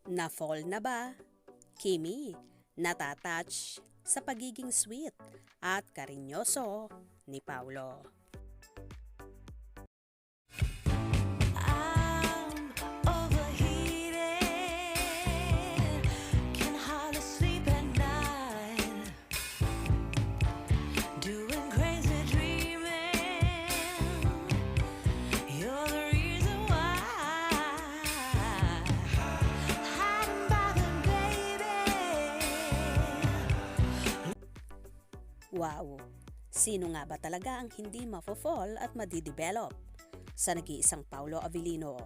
Na-fall na ba? Kimi, natatouch sa pagiging sweet at karinyoso ni Paulo. Wow! Sino nga ba talaga ang hindi mafo-fall at madidevelop sa nag-iisang Paulo Avellino?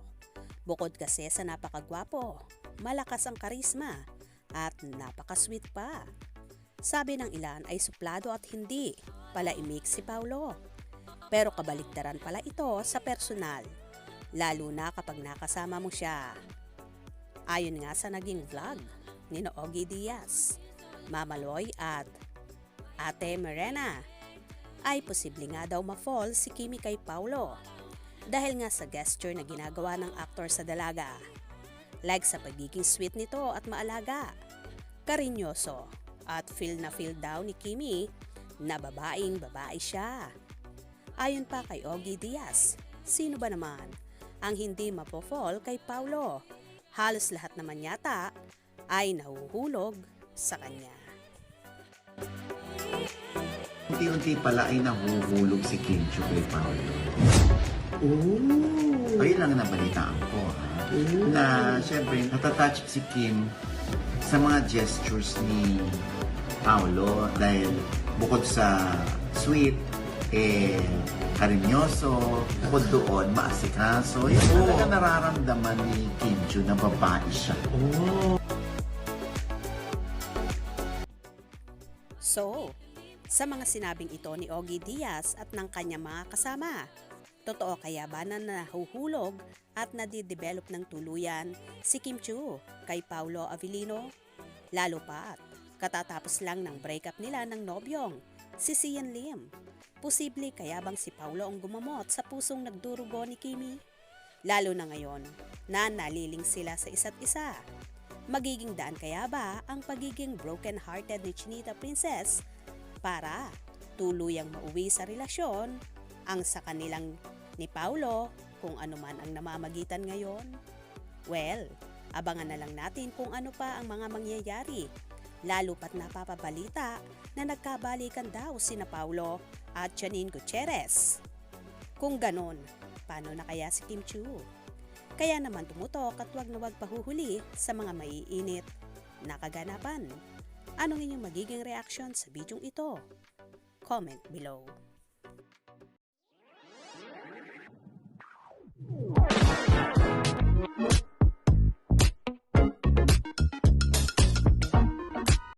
Bukod kasi sa napakagwapo, malakas ang karisma at napakasweet pa. Sabi ng ilan ay suplado at hindi palaimik si Paulo. Pero kabaliktaran pala ito sa personal, lalo na kapag nakasama mo siya. Ayon nga sa naging vlog ni Ogie Diaz, Mama Loy at Ate Morena, ay posible nga daw ma-fall si Kimi kay Paulo dahil nga sa gesture na ginagawa ng aktor sa dalaga. Like sa pagiging sweet nito at maalaga, karinyoso at feel na feel daw ni Kimi na babaeng babae siya. Ayon pa kay Ogie Diaz, sino ba naman ang hindi mapo-fall kay Paulo? Halos lahat naman yata ay nahuhulog sa kanya. Unti-unti pala ay nahuhulog si Kim Chiu kay Paulo. Oh! Ayun lang nabalitaan ko, ha? Na syempre natatouch si Kim sa mga gestures ni Paulo dahil bukod sa sweet, karinyoso, bukod doon, maasikaso. Yung talaga nararamdaman ni Kim Chiu na babae siya. So, sa mga sinabing ito ni Ogie Diaz at ng kanyang mga kasama, totoo kaya ba na nahuhulog at nadidevelop ng tuluyan si Kim Chiu kay Paulo Avellino? Lalo pa, katatapos lang ng breakup nila ng nobyong si Sian Lim. Posible kaya bang si Paulo ang gumamot sa pusong nagdurugo ni Kimi? Lalo na ngayon na naliling sila sa isa't isa. Magiging daan kaya ba ang pagiging broken-hearted ni Chinita Princess para tuluyang mauwi sa relasyon ang sa kanilang ni Paulo kung ano man ang namamagitan ngayon? Well, abangan na lang natin kung ano pa ang mga mangyayari, lalo pat napapabalita na nagkabalikan daw sina Paulo at Janine Gutierrez. Kung ganon, paano na kaya si Kim Chiu? Kaya naman tumutok at wag na wag pahuhuli sa mga maiinit na kaganapan. Anong inyong magiging reaction sa bidyong ito? Comment below.